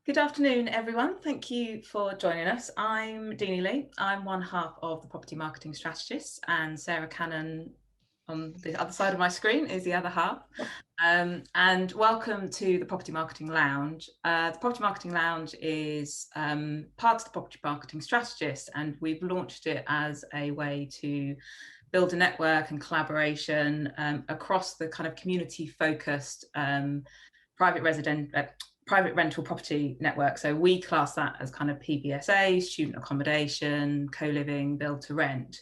Good afternoon, everyone. Thank you for joining us. I'm Deanie Lee. I'm one half of the Property Marketing Strategists, and Sarah Cannon on the other side of my screen is the other half. And welcome to the Property Marketing Lounge. The Property Marketing Lounge is part of the Property Marketing Strategists, and we've launched it as a way to build a network and collaboration across the kind of community-focused private rental property network. So we class that as kind of PBSA, student accommodation, co-living, build to rent.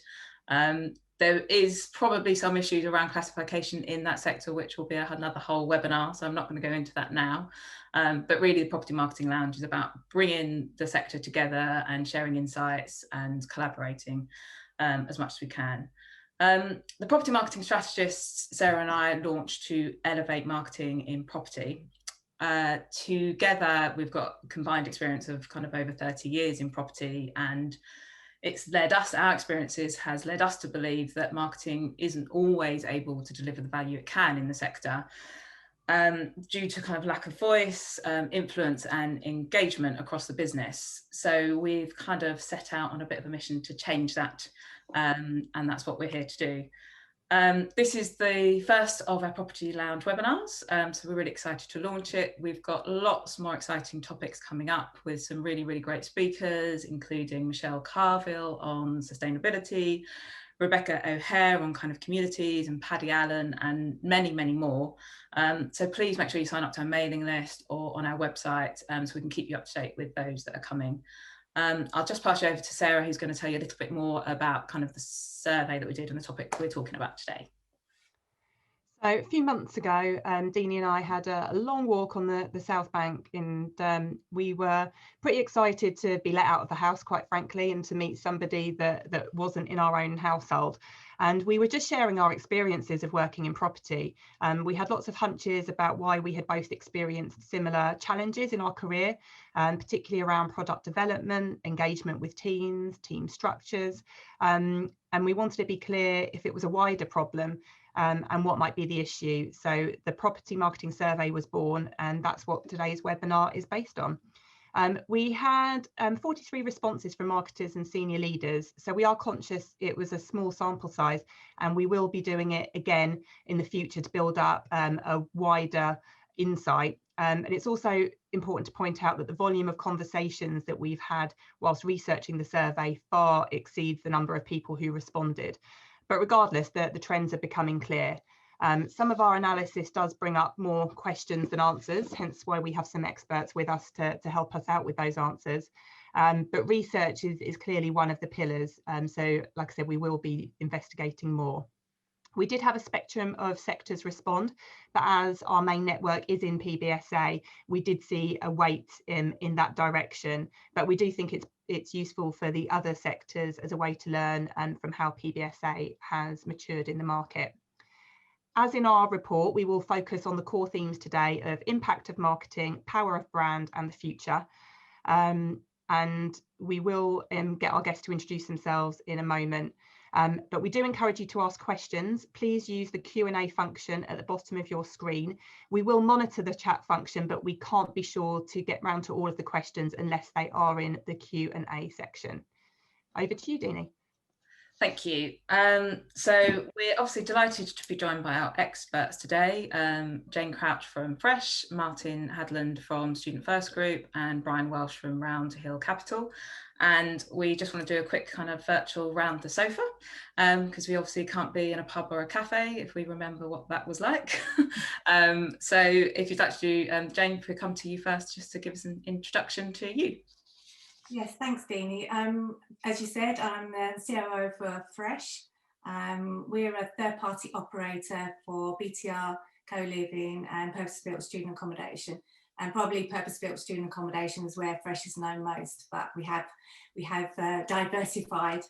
There is probably some issues around classification in that sector, which will be another whole webinar. So I'm not going to go into that now. But really the Property Marketing Lounge is about bringing the sector together and sharing insights and collaborating as much as we can. The Property Marketing Strategists, Sarah and I, launched to elevate marketing in property. Together, we've got combined experience of kind of over 30 years in property, and our experiences has led us to believe that marketing isn't always able to deliver the value it can in the sector due to kind of lack of voice, influence and engagement across the business. So we've kind of set out on a bit of a mission to change that, and that's what we're here to do. This is the first of our Property Lounge webinars, so we're really excited to launch it. We've got lots more exciting topics coming up with some really, really great speakers, including Michelle Carville on sustainability, Rebecca O'Hare on kind of communities, and Paddy Allen, and many, many more. So please make sure you sign up to our mailing list or on our website so we can keep you up to date with those that are coming. I'll just pass you over to Sarah, who's going to tell you a little bit more about kind of the survey that we did on the topic we're talking about today. So a few months ago, Deanie and I had a long walk on the South Bank, and we were pretty excited to be let out of the house, quite frankly, and to meet somebody that wasn't in our own household. And we were just sharing our experiences of working in property. We had lots of hunches about why we had both experienced similar challenges in our career, particularly around product development, engagement with teams, team structures. And we wanted to be clear if it was a wider problem and what might be the issue. So the Property Marketing Survey was born, and that's what today's webinar is based on. We had 43 responses from marketers and senior leaders, so we are conscious it was a small sample size, and we will be doing it again in the future to build up a wider insight. And it's also important to point out that the volume of conversations that we've had whilst researching the survey far exceeds the number of people who responded. But regardless, the trends are becoming clear. Some of our analysis does bring up more questions than answers, hence why we have some experts with us to help us out with those answers. But research is clearly one of the pillars. So like I said, we will be investigating more. We did have a spectrum of sectors respond, but as our main network is in PBSA, we did see a weight in that direction. But we do think it's useful for the other sectors as a way to learn from how PBSA has matured in the market. As in our report, we will focus on the core themes today of impact of marketing, power of brand, and the future. And we will get our guests to introduce themselves in a moment. But we do encourage you to ask questions. Please use the Q&A function at the bottom of your screen. We will monitor the chat function, but we can't be sure to get round to all of the questions unless they are in the Q&A section. Over to you, Deanie. Thank you. So we're obviously delighted to be joined by our experts today, Jane Crouch from Fresh, Martin Hadland from Student First Group, and Brian Welsh from Round Hill Capital. And we just want to do a quick kind of virtual round the sofa, because we obviously can't be in a pub or a cafe if we remember what that was like. So if you'd like to do, Jane, if we come to you first, just to give us an introduction to you. Yes, thanks, Deanie. As you said, I'm the COO for Fresh. We're a third-party operator for BTR, co-living and purpose-built student accommodation. And probably purpose-built student accommodation is where Fresh is known most, but we have diversified.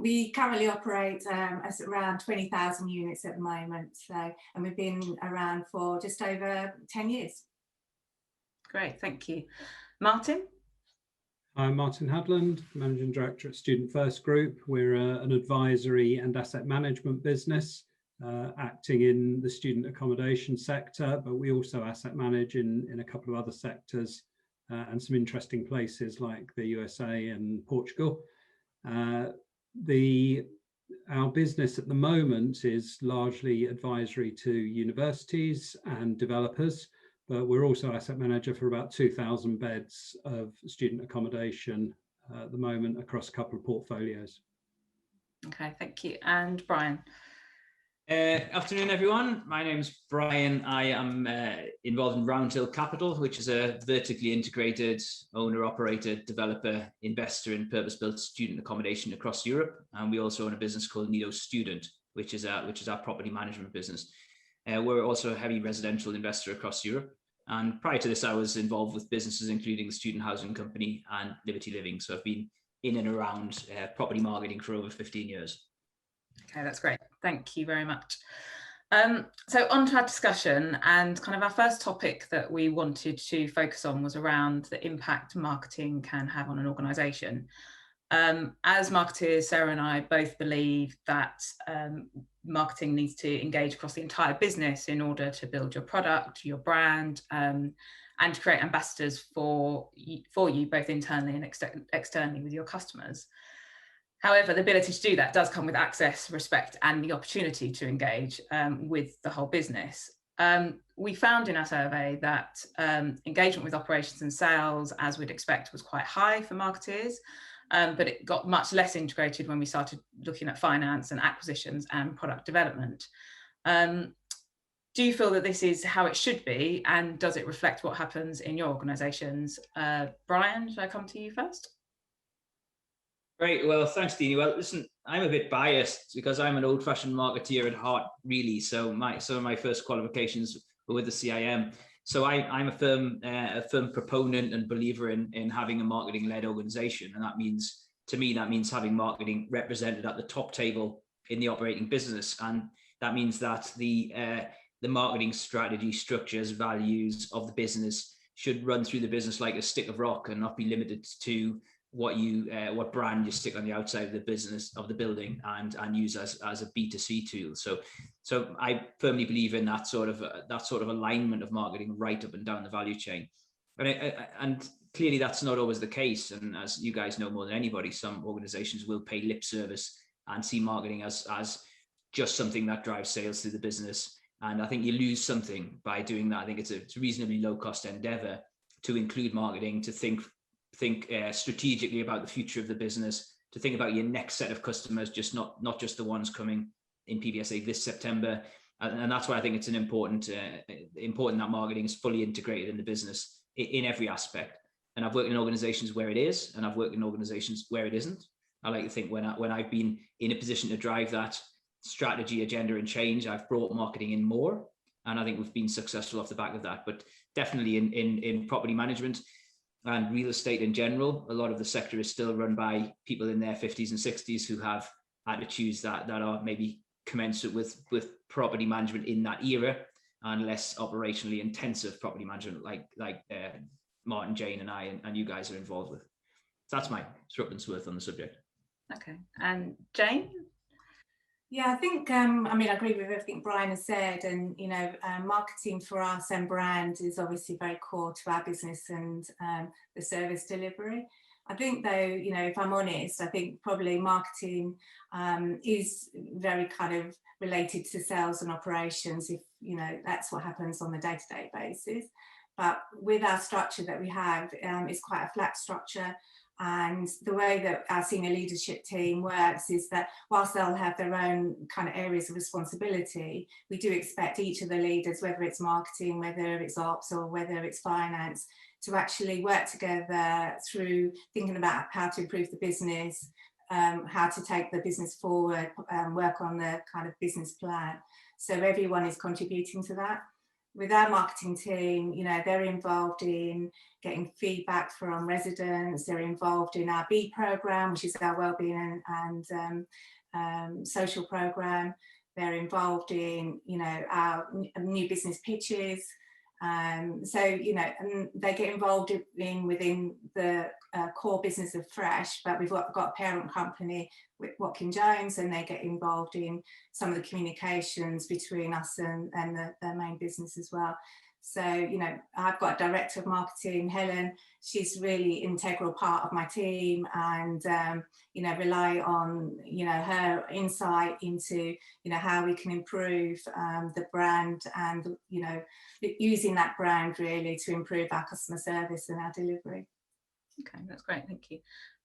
We currently operate as around 20,000 units at the moment. And we've been around for just over 10 years. Great, thank you. Martin? I'm Martin Hadland, Managing Director at Student First Group. We're an advisory and asset management business acting in the student accommodation sector, but we also asset manage in a couple of other sectors and some interesting places like the USA and Portugal. Our business at the moment is largely advisory to universities and developers, but we're also asset manager for about 2,000 beds of student accommodation at the moment across a couple of portfolios. Okay, thank you. And Brian. Afternoon, everyone. My name's Brian. I am involved in Untitled Capital, which is a vertically integrated owner-operator, developer, investor in purpose-built student accommodation across Europe. And we also own a business called Nido Student, which is our property management business. We're also a heavy residential investor across Europe. And prior to this, I was involved with businesses including the Student Housing Company and Liberty Living. So I've been in and around property marketing for over 15 years. Okay, that's great. Thank you very much. So on to our discussion, and kind of our first topic that we wanted to focus on was around the impact marketing can have on an organisation. As marketers, Sarah and I both believe that marketing needs to engage across the entire business in order to build your product, your brand, and to create ambassadors for you both internally and externally with your customers. However, the ability to do that does come with access, respect, and the opportunity to engage with the whole business. We found in our survey that engagement with operations and sales, as we'd expect, was quite high for marketers, but it got much less integrated when we started looking at finance and acquisitions and product development. Do you feel that this is how it should be, and does it reflect what happens in your organisations? Brian, should I come to you first? Great. Well, thanks, Deanie. Well, listen, I'm a bit biased because I'm an old-fashioned marketeer at heart, really. So some of my first qualifications were with the CIM. So I'm a firm proponent and believer in having a marketing-led organization, and that means, to me, having marketing represented at the top table in the operating business, and that means that the marketing strategy, structures, values of the business should run through the business like a stick of rock and not be limited to what brand you stick on the outside of the business of the building and use as a B2C tool. So I firmly believe in that sort of alignment of marketing right up and down the value chain. And clearly that's not always the case. And as you guys know more than anybody, some organizations will pay lip service and see marketing as just something that drives sales through the business. And I think you lose something by doing that. I think it's a reasonably low cost endeavor to include marketing, to think strategically about the future of the business, to think about your next set of customers, just not just the ones coming in PBSA this September. And that's why I think it's important that marketing is fully integrated in the business in every aspect. And I've worked in organizations where it is, and I've worked in organizations where it isn't. I like to think when I've been in a position to drive that strategy, agenda, and change, I've brought marketing in more. And I think we've been successful off the back of that. But definitely in property management and real estate in general, a lot of the sector is still run by people in their 50s and 60s who have attitudes that are maybe commensurate with property management in that era, and less operationally intensive property management like Martin, Jane, and I and you guys are involved with. So that's my threepence worth on the subject. Okay, and Jane? Yeah, I think, I agree with everything Brian has said, and, marketing for us and brand is obviously very core to our business and the service delivery. I think though, if I'm honest, I think probably marketing is very kind of related to sales and operations, if, that's what happens on a day-to-day basis. But with our structure that we have, it's quite a flat structure. And the way that our senior leadership team works is that whilst they'll have their own kind of areas of responsibility, we do expect each of the leaders, whether it's marketing, whether it's ops, or whether it's finance, to actually work together through thinking about how to improve the business, how to take the business forward, work on the kind of business plan. So everyone is contributing to that. With our marketing team, they're involved in getting feedback from residents. They're involved in our B program, which is our wellbeing and social program. They're involved in, our new business pitches. And they get involved within the core business of Fresh, but we've got a parent company with Watkin Jones, and they get involved in some of the communications between us and the main business as well. So, you know, I've got a director of marketing, Helen. She's really integral part of my team, and, you know, rely on, you know, her insight into, you know, how we can improve the brand, and, you know, using that brand really to improve our customer service and our delivery. Okay, that's great, thank you.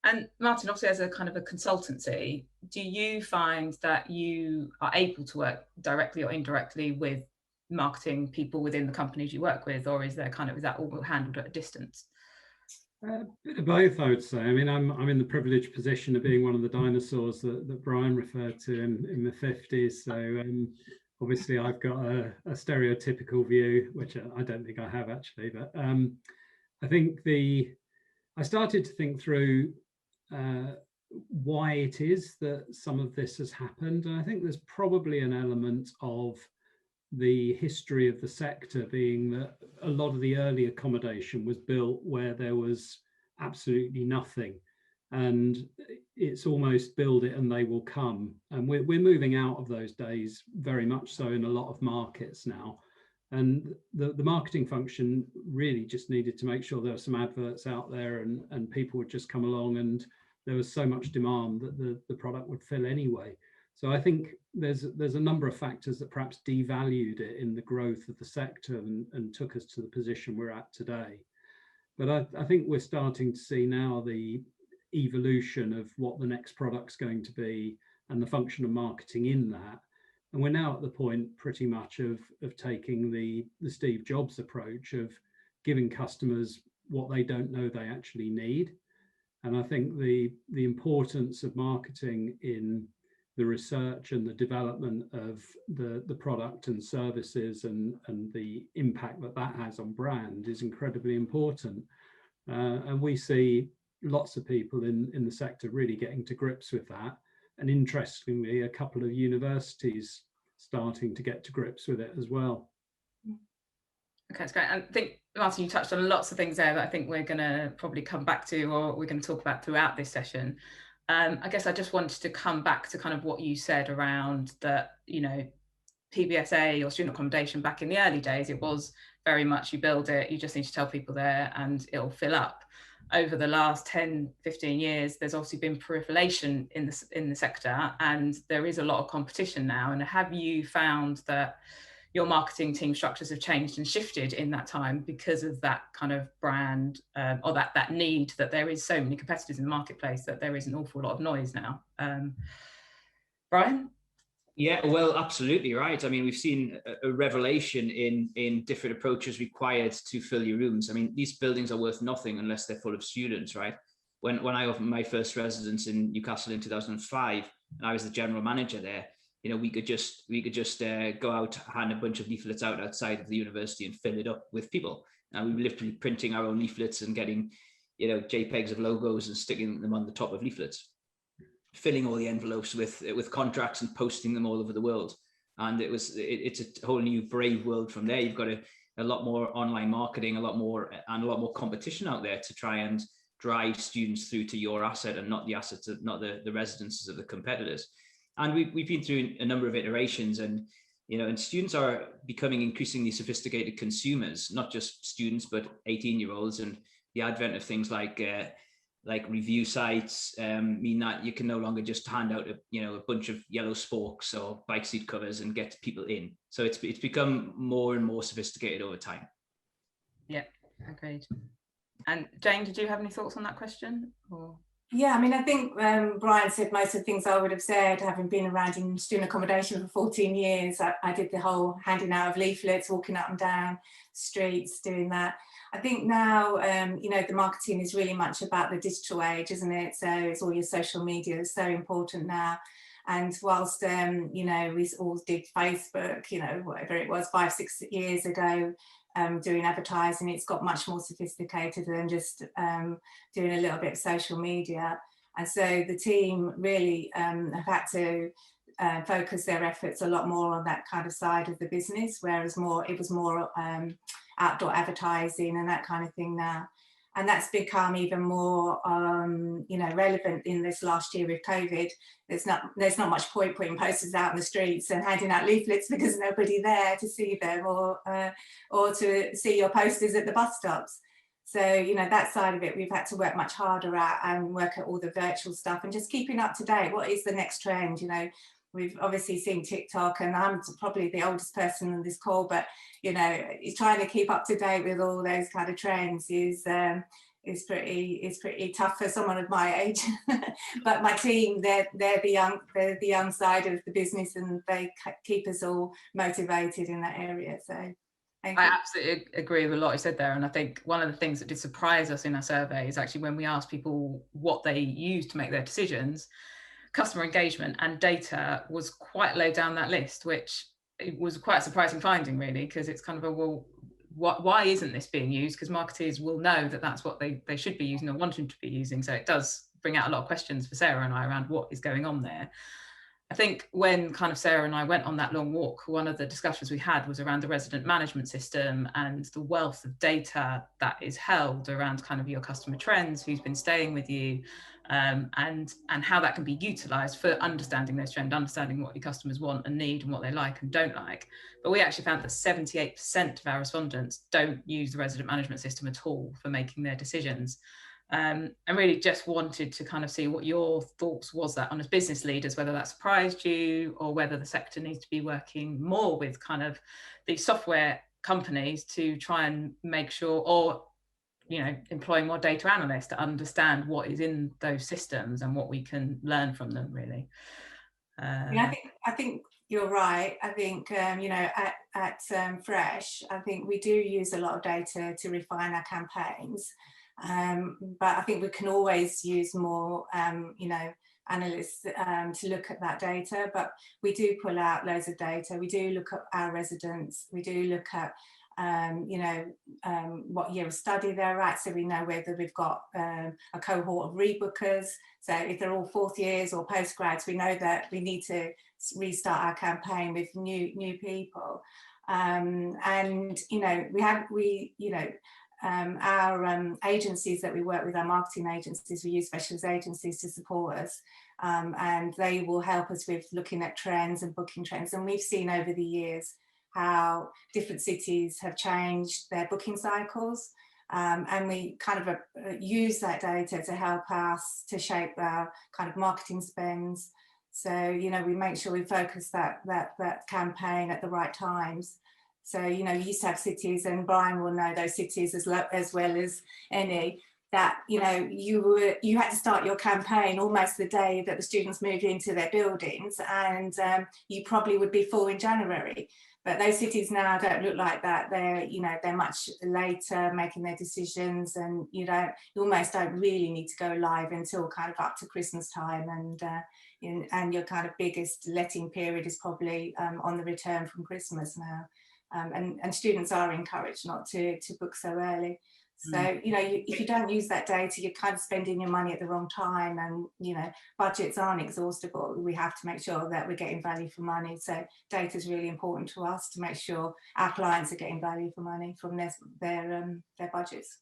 And Martin, obviously as a kind of a consultancy, do you find that you are able to work directly or indirectly with marketing people within the companies you work with, or is there kind of, is that all handled at a distance? A bit of both, I would say. I mean, I'm in the privileged position of being one of the dinosaurs that Brian referred to in the 50s. So obviously I've got a stereotypical view, which I don't think I have actually, but I think I started to think through why it is that some of this has happened. And I think there's probably an element of the history of the sector being that a lot of the early accommodation was built where there was absolutely nothing. And it's almost build it and they will come. And we're moving out of those days very much so in a lot of markets now. And the marketing function really just needed to make sure there were some adverts out there and people would just come along, and there was so much demand that the product would fill anyway. So I think there's a number of factors that perhaps devalued it in the growth of the sector and took us to the position we're at today. But I think we're starting to see now the evolution of what the next product's going to be and the function of marketing in that. And we're now at the point pretty much of taking the Steve Jobs approach of giving customers what they don't know they actually need. And I think the importance of marketing in the research and the development of the product and services and the impact that has on brand is incredibly important. And we see lots of people in the sector really getting to grips with that. And interestingly, a couple of universities starting to get to grips with it as well. Okay, that's great. I think, Martin, you touched on lots of things there that I think we're going to probably come back to, or we're going to talk about throughout this session. I guess I just wanted to come back to kind of what you said around that, you know, PBSA or student accommodation back in the early days, it was very much you build it, you just need to tell people there and it'll fill up. Over the last 10, 15 years, there's obviously been proliferation in the sector, and there is a lot of competition now. And have you found that your marketing team structures have changed and shifted in that time because of that kind of brand or that need that there is so many competitors in the marketplace that there is an awful lot of noise now? Brian? Yeah, well, absolutely right. I mean, we've seen a revelation in different approaches required to fill your rooms. I mean, these buildings are worth nothing unless they're full of students, right? When I opened my first residence in Newcastle in 2005, and I was the general manager there, you know, we could just go out, hand a bunch of leaflets out outside of the university and fill it up with people. And we were literally printing our own leaflets and getting, you know, JPEGs of logos and sticking them on the top of leaflets, filling all the envelopes with contracts and posting them all over the world. And it's a whole new brave world from there. You've got a lot more online marketing, a lot more competition out there to try and drive students through to your asset and not the assets, not the residences of the competitors. And we've been through a number of iterations, and you know, and students are becoming increasingly sophisticated consumers, not just students, but 18-year-olds. And the advent of things like review sites mean that you can no longer just hand out a bunch of yellow spokes or bike seat covers and get people in. So it's become more and more sophisticated over time. Yeah, agreed. And Jane, did you have any thoughts on that question? Or? Yeah, I mean, I think Brian said most of the things I would have said, having been around in student accommodation for 14 years. I did the whole handing out of leaflets, walking up and down streets, doing that. I think now, you know, the marketing is really much about the digital age, isn't it? So it's all your social media is so important now. And whilst, you know, we all did Facebook, you know, whatever it was 5-6 years ago, doing advertising, it's got much more sophisticated than just doing a little bit of social media. And so the team really have had to focus their efforts a lot more on that kind of side of the business, whereas it was more outdoor advertising and that kind of thing now. And that's become even more, relevant in this last year with COVID. There's not much point putting posters out in the streets and handing out leaflets because there's nobody there to see them, or to see your posters at the bus stops. So, that side of it, we've had to work much harder at, and work at all the virtual stuff and just keeping up to date. What is the next trend? We've obviously seen TikTok, and I'm probably the oldest person on this call, but trying to keep up to date with all those kind of trends is pretty tough for someone of my age. But my team, they're the young side of the business, and they keep us all motivated in that area. So thank you. I absolutely agree with a lot you said there, and I think one of the things that did surprise us in our survey is actually when we asked people what they use to make their decisions, customer engagement and data was quite low down that list, which it was quite a surprising finding, really, because it's kind of why isn't this being used? Because marketers will know that that's what they should be using or wanting to be using. So it does bring out a lot of questions for Sarah and I around what is going on there. I think when kind of Sarah and I went on that long walk, one of the discussions we had was around the resident management system and the wealth of data that is held around kind of your customer trends, who's been staying with you, and how that can be utilised for understanding those trends, understanding what your customers want and need and what they like and don't like. But we actually found that 78% of our respondents don't use the resident management system at all for making their decisions. And really just wanted to kind of see what your thoughts was that on as business leaders, whether that surprised you or whether the sector needs to be working more with kind of these software companies to try and make sure, or employing more data analysts to understand what is in those systems and what we can learn from them, really. Yeah, I think you're right. I think at Fresh, I think we do use a lot of data to refine our campaigns. But I think we can always use more, analysts to look at that data. But we do pull out loads of data. We do look at our residents. We do look at, what year of study they're at, so we know whether we've got a cohort of rebookers. So if they're all fourth years or postgrads, we know that we need to restart our campaign with new people. Our agencies that we work with, our marketing agencies, we use specialist agencies to support us, and they will help us with looking at trends and booking trends. And we've seen over the years how different cities have changed their booking cycles, and we kind of use that data to help us to shape our kind of marketing spends. So we make sure we focus that campaign at the right times. So, you used to have cities, and Brian will know those cities as well as any, that, you had to start your campaign almost the day that the students moved into their buildings, and you probably would be full in January. But those cities now don't look like that. They're much later making their decisions, and you almost don't really need to go live until kind of up to Christmas time, and your kind of biggest letting period is probably on the return from Christmas now. And students are encouraged not to book so early. So, if you don't use that data, you're kind of spending your money at the wrong time, and, budgets aren't exhaustible. We have to make sure that we're getting value for money. So data is really important to us to make sure our clients are getting value for money from their budgets.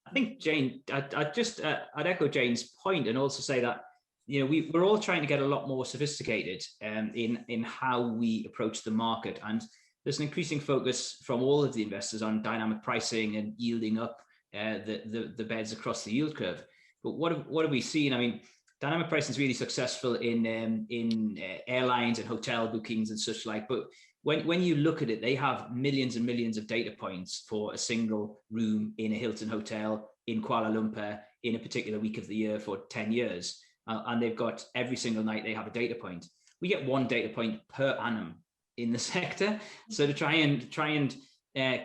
I think, Jane, I'd echo Jane's point and also say that, we're all trying to get a lot more sophisticated in how we approach the market. And there's an increasing focus from all of the investors on dynamic pricing and yielding up the beds across the yield curve. But what have we seen? I mean, dynamic pricing is really successful in airlines and hotel bookings and such like. But when you look at it, they have millions and millions of data points for a single room in a Hilton hotel in Kuala Lumpur in a particular week of the year for 10 years. And they've got every single night they have a data point. We get one data point per annum in the sector. So to try and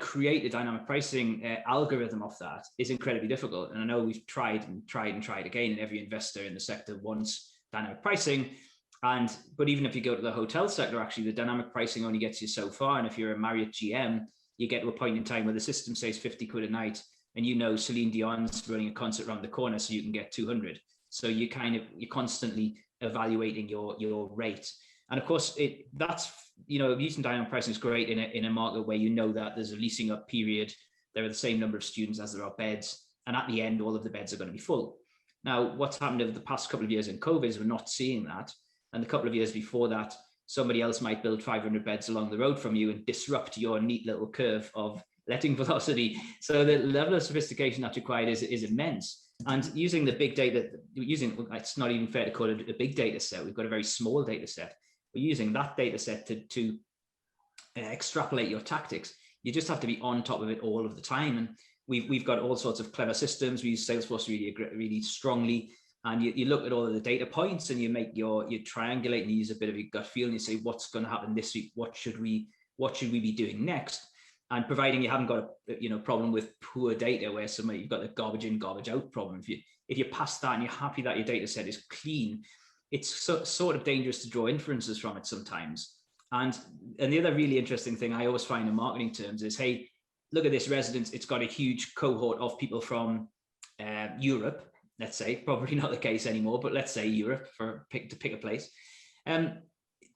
create a dynamic pricing algorithm of that is incredibly difficult. And I know we've tried again, and every investor in the sector wants dynamic pricing. But even if you go to the hotel sector, actually the dynamic pricing only gets you so far. And if you're a Marriott GM, you get to a point in time where the system says 50 quid a night, and Celine Dion's running a concert around the corner, so you can get 200. So you're constantly evaluating your rate. And of course, using dynamic pricing is great in a market where that there's a leasing up period. There are the same number of students as there are beds. and at the end, all of the beds are going to be full. Now, what's happened over the past couple of years in COVID is we're not seeing that. And a couple of years before that, somebody else might build 500 beds along the road from you and disrupt your neat little curve of letting velocity. So the level of sophistication that's required is immense. And using the big data, it's not even fair to call it a big data set. We've got a very small data set. We're using that data set to extrapolate your tactics. You just have to be on top of it all of the time. And we've got all sorts of clever systems. We use Salesforce really strongly. And you look at all of the data points and you triangulate and you use a bit of your gut feel and you say, what's going to happen this week? What should we be doing next? And providing you haven't got a problem with poor data where you've got the garbage in, garbage out problem. If you're past that and you're happy that your data set is clean, it's sort of dangerous to draw inferences from it sometimes. And the other really interesting thing I always find in marketing terms is, hey, look at this residence. It's got a huge cohort of people from Europe. Let's say, probably not the case anymore, but let's say Europe to pick a place.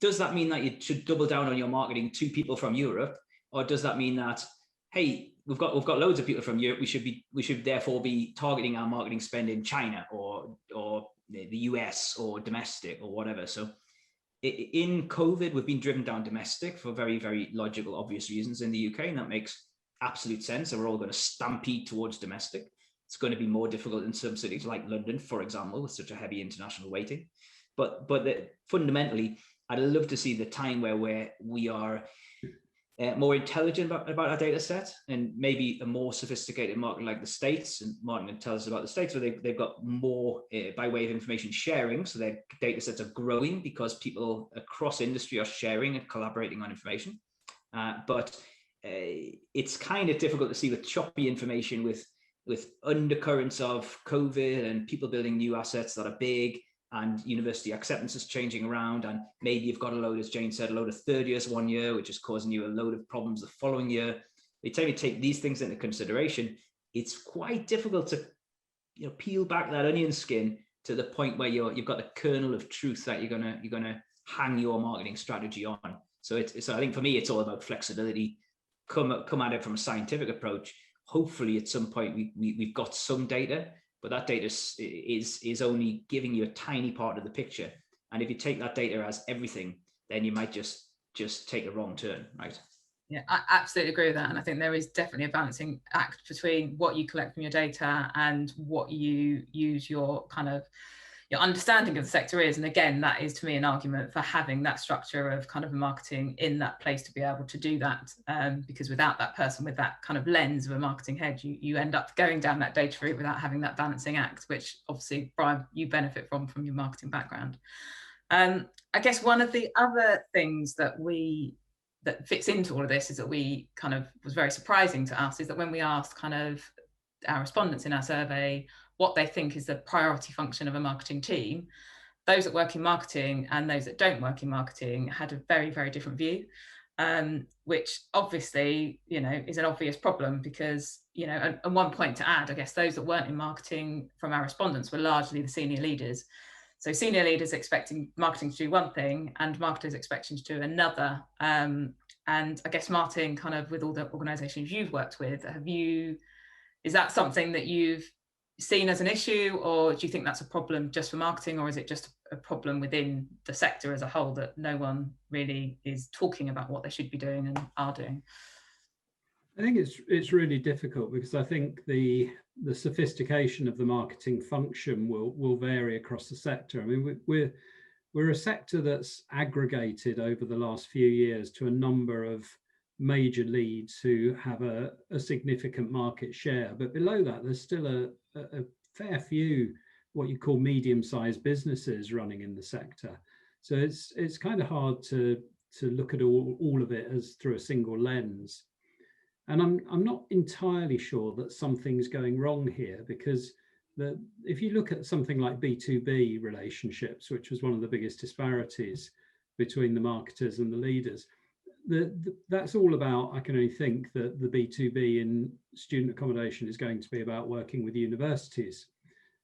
Does that mean that you should double down on your marketing to people from Europe? Or does that mean that, hey, we've got loads of people from Europe, we should therefore be targeting our marketing spend in China or the US or domestic or whatever? So in COVID, we've been driven down domestic for very, very logical, obvious reasons in the UK, and that makes absolute sense. So we're all going to stampede towards domestic. It's going to be more difficult in some cities like London, for example, with such a heavy international weighting. But fundamentally, I'd love to see the time where we are more intelligent about our data set, and maybe a more sophisticated market like the States. And Martin tells us about the States, where they've got more by way of information sharing. So their data sets are growing because people across industry are sharing and collaborating on information. But it's kind of difficult to see with choppy information, with undercurrents of COVID and people building new assets that are big, and university acceptance is changing around. And maybe you've got a load, as Jane said, a load of third years one year, which is causing you a load of problems the following year. By the time you take these things into consideration, it's quite difficult to peel back that onion skin to the point where you've got the kernel of truth that you're gonna hang your marketing strategy on. So I think for me, it's all about flexibility. Come at it from a scientific approach. Hopefully at some point we've got some data, but that data is only giving you a tiny part of the picture. And if you take that data as everything, then you might just take a wrong turn, right? Yeah, I absolutely agree with that. And I think there is definitely a balancing act between what you collect from your data and what you use your understanding of the sector is. And again, that is to me an argument for having that structure of kind of marketing in that place to be able to do that, because without that person with that kind of lens of a marketing head, you end up going down that data route without having that balancing act, which obviously, Brian, you benefit from your marketing background. I guess one of the other things that fits into all of this is that we kind of was very surprising to us is that when we asked kind of our respondents in our survey what they think is the priority function of a marketing team, those that work in marketing and those that don't work in marketing had a very, very different view, which obviously, is an obvious problem because, and one point to add, I guess those that weren't in marketing from our respondents were largely the senior leaders. So senior leaders expecting marketing to do one thing and marketers expecting to do another. And I guess, Martin, kind of with all the organizations you've worked with, is that something that you've seen as an issue, or do you think that's a problem just for marketing, or is it just a problem within the sector as a whole that no one really is talking about what they should be doing and are doing? I think it's really difficult because I think the sophistication of the marketing function will vary across the sector. I mean, we're a sector that's aggregated over the last few years to a number of major leads who have a significant market share, but below that there's still a fair few what you call medium-sized businesses running in the sector. So it's kind of hard to look at all of it as through a single lens. And I'm not entirely sure that something's going wrong here, because if you look at something like B2B relationships, which was one of the biggest disparities between the marketers and the leaders, that's all about, I can only think that the B2B in student accommodation is going to be about working with universities.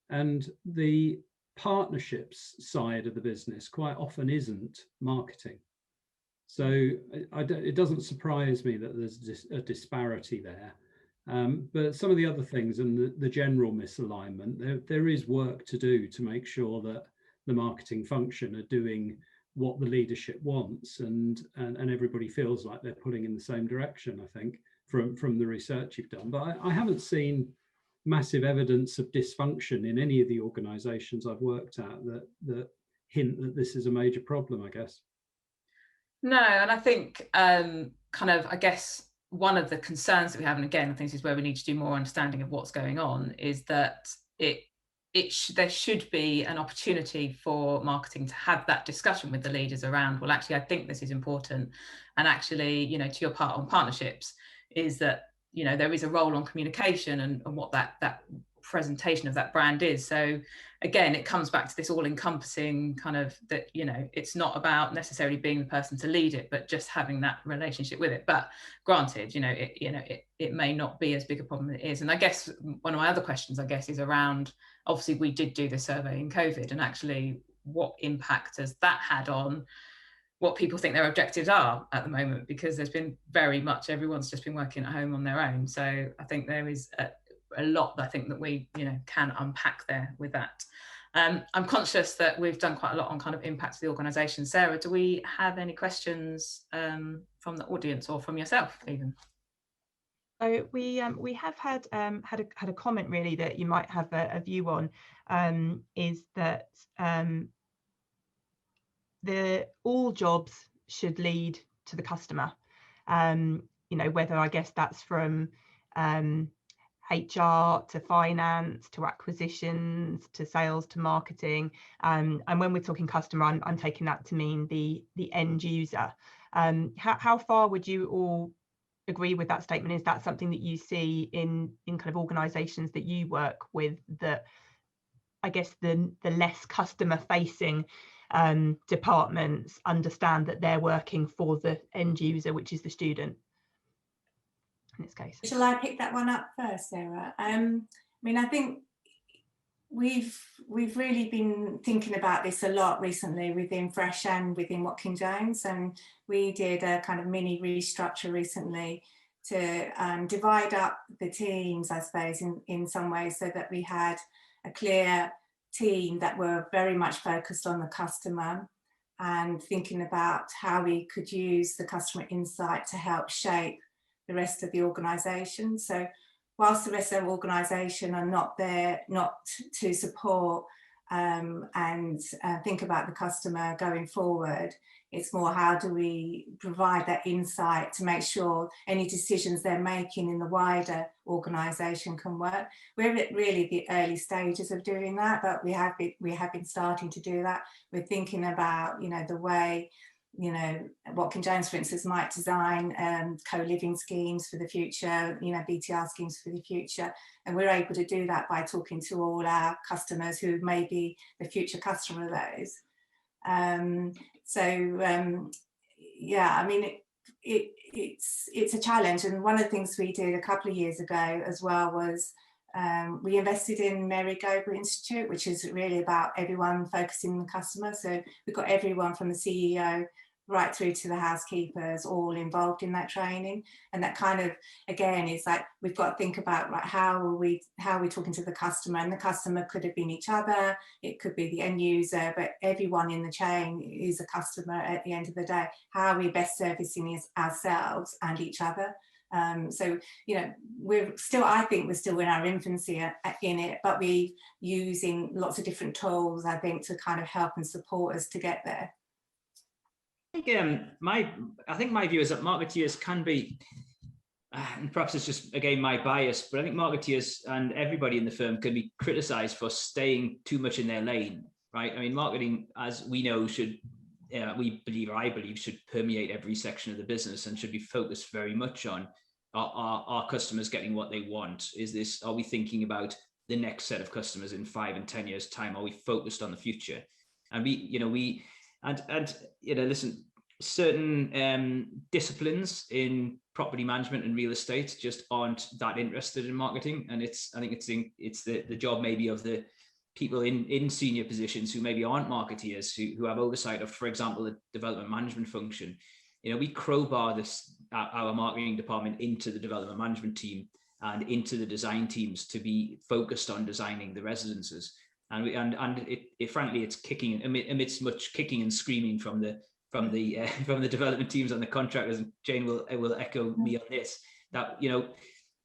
And the partnerships side of the business quite often isn't marketing. So it doesn't surprise me that there's a disparity there. But some of the other things and the general misalignment, there is work to do to make sure that the marketing function are doing what the leadership wants, and everybody feels like they're pulling in the same direction, I think, from the research you've done. But I haven't seen massive evidence of dysfunction in any of the organisations I've worked at that hint that this is a major problem, I guess. No, and I think I guess one of the concerns that we have, and again, I think this is where we need to do more understanding of what's going on, is that there should be an opportunity for marketing to have that discussion with the leaders around, well, actually, I think this is important. And actually, to your part on partnerships, is that, there is a role on communication and what that presentation of that brand is. So again, it comes back to this all-encompassing kind of that, it's not about necessarily being the person to lead it, but just having that relationship with it. But granted, it may not be as big a problem as it is. And I guess one of my other questions, is around, obviously we did do the survey in COVID, and actually what impact has that had on what people think their objectives are at the moment? Because there's been very much, everyone's just been working at home on their own. So I think there is a lot that I think that we can unpack there with that. I'm conscious that we've done quite a lot on kind of impact to the organisation. Sarah, do we have any questions from the audience or from yourself even? So we have had a comment really that you might have a view on, is that all jobs should lead to the customer. Whether, I guess, that's from HR to finance to acquisitions to sales to marketing, and when we're talking customer, I'm taking that to mean the end user. How far would you all agree with that statement? Is that something that you see in kind of organisations that you work with, that I guess the less customer facing departments understand that they're working for the end user, which is the student in this case? Shall I pick that one up first, Sarah? I think we've really been thinking about this a lot recently within Fresh and within Watkin Jones, and we did a kind of mini restructure recently to divide up the teams, I suppose, in some ways, so that we had a clear team that were very much focused on the customer and thinking about how we could use the customer insight to help shape the rest of the organisation. So whilst the rest of the organisation are not there, not to support and think about the customer going forward, it's more how do we provide that insight to make sure any decisions they're making in the wider organisation can work. We're at really the early stages of doing that, but we have been starting to do that. We're thinking about the way Watkin Jones, for instance, might design co-living schemes for the future, BTR schemes for the future. And we're able to do that by talking to all our customers who may be the future customer of those. It's a challenge. And one of the things we did a couple of years ago as well was we invested in Mary Gober Institute, which is really about everyone focusing on the customer. So we've got everyone from the CEO right through to the housekeepers all involved in that training. And that kind of, again, is like, we've got to think about how are we talking to the customer, and the customer could have been each other, it could be the end user, but everyone in the chain is a customer at the end of the day. How are we best servicing ourselves and each other? I think we're still in our infancy in it, but we're using lots of different tools, I think, to kind of help and support us to get there. I think my view is that marketeers can be, and perhaps it's just again my bias, but I think marketeers and everybody in the firm can be criticised for staying too much in their lane, right? I mean, marketing, as we know, I believe should permeate every section of the business and should be focused very much on our customers getting what they want. Are we thinking about the next set of customers in 5 and 10 years time? Are we focused on the future? And listen, certain disciplines in property management and real estate just aren't that interested in marketing. And I think it's the job maybe of the people in senior positions who maybe aren't marketeers, who have oversight of, for example, the development management function. We crowbar our marketing department into the development management team, and into the design teams to be focused on designing the residences. And frankly, it's kicking amidst much kicking and screaming from the development teams and the contractors. And Jane will echo me on this, that, you know,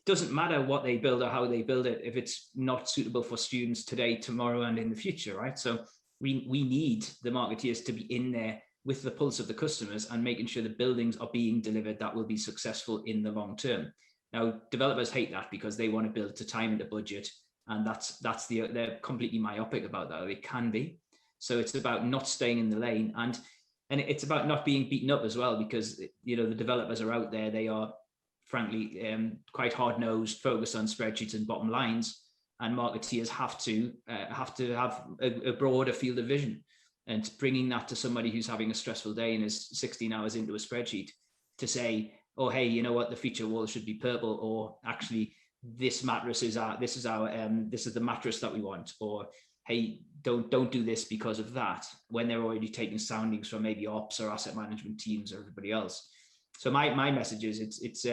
doesn't matter what they build or how they build it if it's not suitable for students today, tomorrow, and in the future, right? So we need the marketeers to be in there with the pulse of the customers and making sure the buildings are being delivered that will be successful in the long term. Now, developers hate that because they want to build to time and to budget, and they're completely myopic about that. They can be. So it's about not staying in the lane, and it's about not being beaten up as well, because, you know, the developers are out there. They are frankly quite hard-nosed, focused on spreadsheets and bottom lines, and marketeers have to have a broader field of vision. And bringing that to somebody who's having a stressful day and is 16 hours into a spreadsheet to say, oh, hey, you know what, the feature wall should be purple, or actually this mattress is this is the mattress that we want, or hey, don't do this because of that, when they're already taking soundings from maybe ops or asset management teams or everybody else. So my message is it's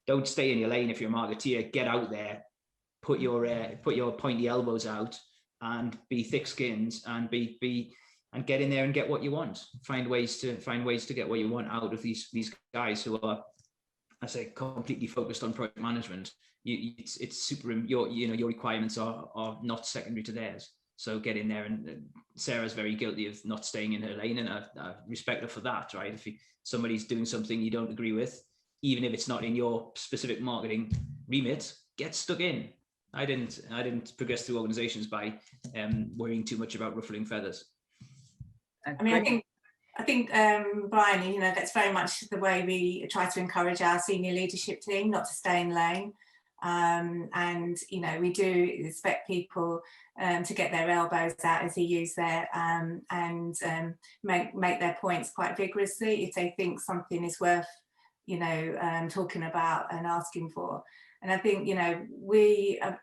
don't stay in your lane if you're a marketeer. Get out there, put your pointy elbows out, and be thick-skinned, and and get in there and get what you want. Find ways to get what you want out of these guys who are, I say, completely focused on project management. It's super. Your requirements are not secondary to theirs. So get in there, and Sarah's very guilty of not staying in her lane, and I respect her for that, right? If somebody's doing something you don't agree with, even if it's not in your specific marketing remit, get stuck in. I didn't progress through organizations by worrying too much about ruffling feathers. I mean, I think Brian, you know, that's very much the way we try to encourage our senior leadership team not to stay in lane. And, you know, we do expect people to get their elbows out, as he used there, and make their points quite vigorously if they think something is worth, you know, talking about and asking for. And I think, you know,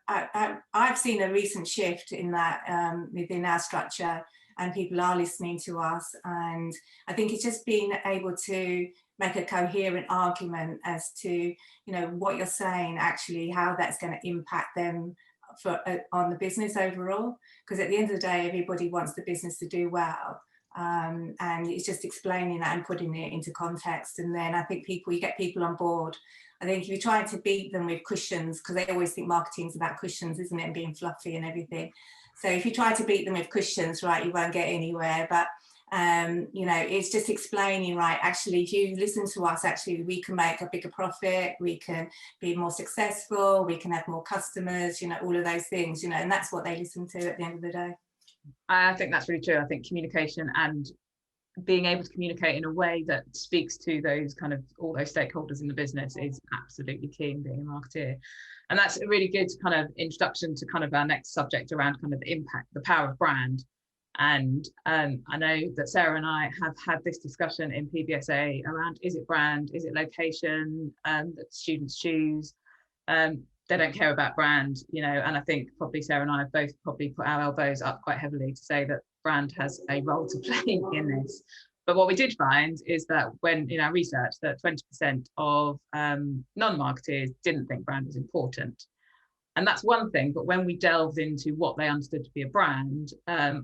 I've seen a recent shift in that within our structure, and people are listening to us. And I think it's just being able to make a coherent argument as to, you know, what you're saying, actually, how that's going to impact them on the business overall. Because at the end of the day, everybody wants the business to do well. And it's just explaining that and putting it into context. And then I think you get people on board. I think if you're trying to beat them with cushions, because they always think marketing's about cushions, isn't it, and being fluffy and everything. So if you try to beat them with cushions, right, you won't get anywhere. But you know, it's just explaining, right, actually, if you listen to us, actually, we can make a bigger profit, we can be more successful, we can have more customers, you know, all of those things, you know, and that's what they listen to at the end of the day. I think that's really true. I think communication and being able to communicate in a way that speaks to those kind of all those stakeholders in the business is absolutely key in being a marketeer. And that's a really good kind of introduction to kind of our next subject around kind of the impact, the power of brand. And I know that Sarah and I have had this discussion in PBSA around, is it brand, is it location that students choose? They don't care about brand, you know, and I think probably Sarah and I have both probably put our elbows up quite heavily to say that brand has a role to play in this. But what we did find is that when in our research that 20% of non-marketers didn't think brand was important. And that's one thing, but when we delved into what they understood to be a brand,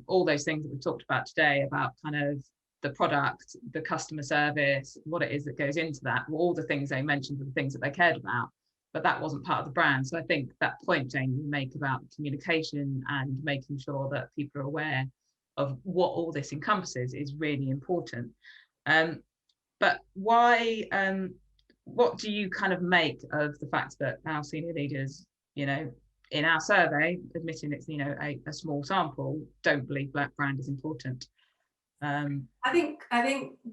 all those things that we've talked about today about kind of the product, the customer service, what it is that goes into that, all the things they mentioned were the things that they cared about, but that wasn't part of the brand. So I think that point, Jane, you make about communication and making sure that people are aware of what all this encompasses is really important. But why, what do you kind of make of the fact that our senior leaders, you know, in our survey, admitting it's, you know, a small sample, don't believe black brand is important? I think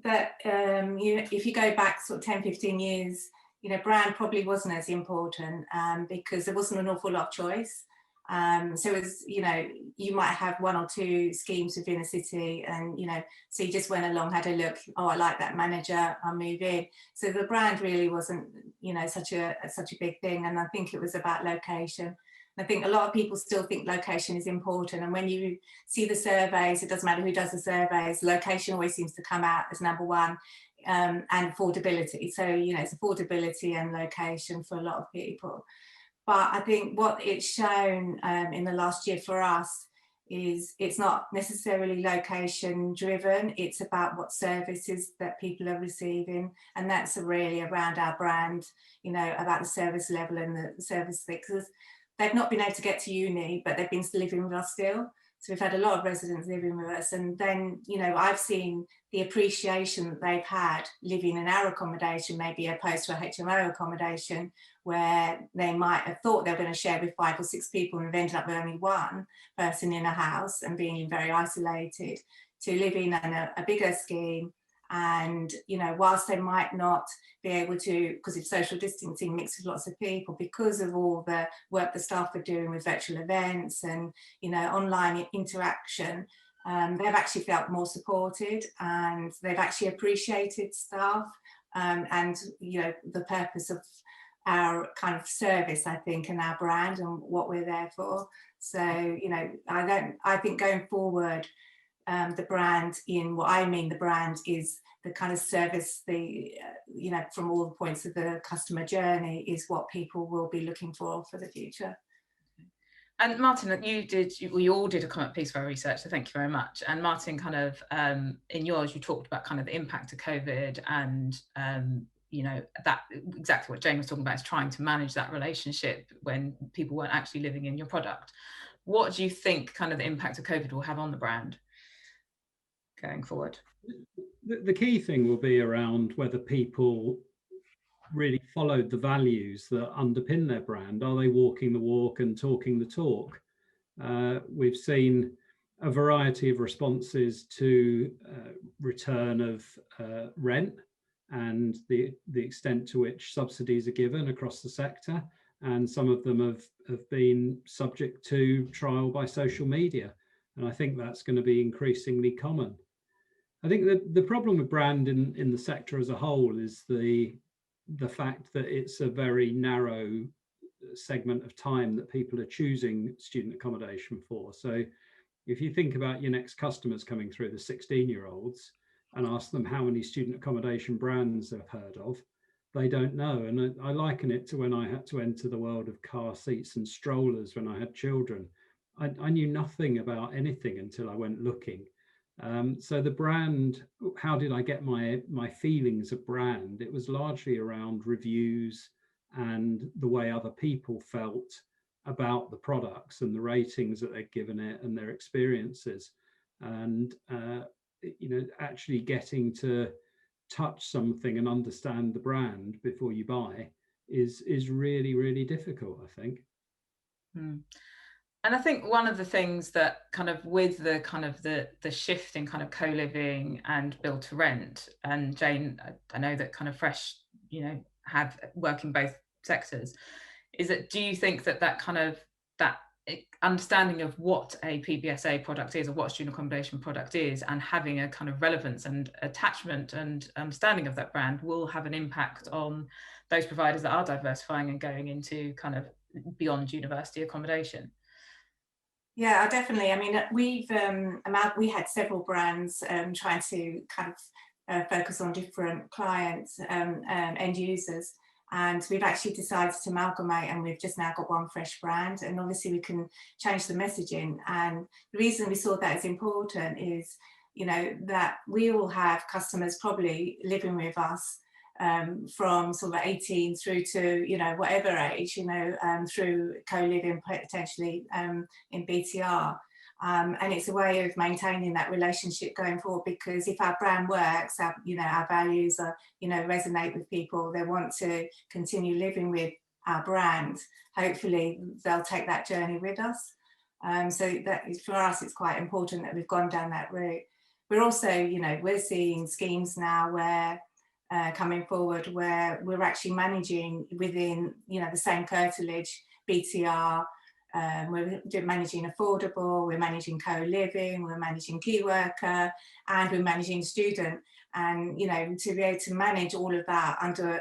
that you know, if you go back sort of 10, 15 years, you know, brand probably wasn't as important because there wasn't an awful lot of choice. So it's, you know, you might have one or two schemes within a city, and, you know, so you just went along, had a look, oh, I like that manager, I'll move in. So the brand really wasn't, you know, such a big thing. And I think it was about location. I think a lot of people still think location is important. And when you see the surveys, it doesn't matter who does the surveys, location always seems to come out as number one, and affordability. So, you know, it's affordability and location for a lot of people. But I think what it's shown in the last year for us is it's not necessarily location driven, it's about what services that people are receiving, and that's really around our brand, you know, about the service level and the service because they've not been able to get to uni, but they've been living with us still. So we've had a lot of residents living with us, and then, you know, I've seen the appreciation that they've had living in our accommodation, maybe opposed to a HMO accommodation, where they might have thought they were going to share with 5 or 6 people and have ended up with only one person in a house and being very isolated, to living in a bigger scheme. And, you know, whilst they might not be able to, because of social distancing, mix with lots of people, because of all the work the staff are doing with virtual events and, you know, online interaction, they've actually felt more supported, and they've actually appreciated staff and, you know, the purpose of our kind of service, I think, and our brand and what we're there for. So, you know, I think going forward, the brand, in what I mean the brand, is the kind of service, the you know, from all the points of the customer journey, is what people will be looking for the future. And Martin, we all did a comment piece for our research, so thank you very much. And Martin, kind of in yours, you talked about kind of the impact of COVID, and you know, that exactly what Jane was talking about, is trying to manage that relationship when people weren't actually living in your product. What do you think kind of the impact of COVID will have on the brand going forward? The key thing will be around whether people really followed the values that underpin their brand. Are they walking the walk and talking the talk? We've seen a variety of responses to return of rent and the extent to which subsidies are given across the sector, and some of them have been subject to trial by social media, and I think that's going to be increasingly common. I think that the problem with brand in the sector as a whole is the fact that it's a very narrow segment of time that people are choosing student accommodation for. So if you think about your next customers coming through, the 16-year-olds, and ask them how many student accommodation brands they've heard of, they don't know. And I liken it to when I had to enter the world of car seats and strollers when I had children. I knew nothing about anything until I went looking. So the brand, how did I get my feelings of brand? It was largely around reviews and the way other people felt about the products and the ratings that they'd given it and their experiences. And you know, actually getting to touch something and understand the brand before you buy is really, really difficult, I think. And I think one of the things that kind of with the kind of the shift in kind of co-living and build to rent, and Jane, I know that kind of Fresh, you know, have work in both sectors, is that, do you think that kind of that understanding of what a PBSA product is, or what a student accommodation product is, and having a kind of relevance and attachment and understanding of that brand will have an impact on those providers that are diversifying and going into kind of beyond university accommodation? Yeah, definitely. I mean, we had several brands trying to kind of focus on different clients, end users, and we've actually decided to amalgamate, and we've just now got one Fresh brand, and obviously we can change the messaging. And the reason we saw that as important is, you know, that we all have customers probably living with us from sort of 18 through to, you know, whatever age, you know, through co-living potentially in BTR. And it's a way of maintaining that relationship going forward, because if our brand works, you know, our values are, you know, resonate with people, they want to continue living with our brand, hopefully they'll take that journey with us. So that is, for us, it's quite important that we've gone down that route. We're also, you know, we're seeing schemes now where coming forward where we're actually managing within, you know, the same curtilage, BTR, we're managing affordable, we're managing co-living, we're managing key worker, and we're managing student. And, you know, to be able to manage all of that under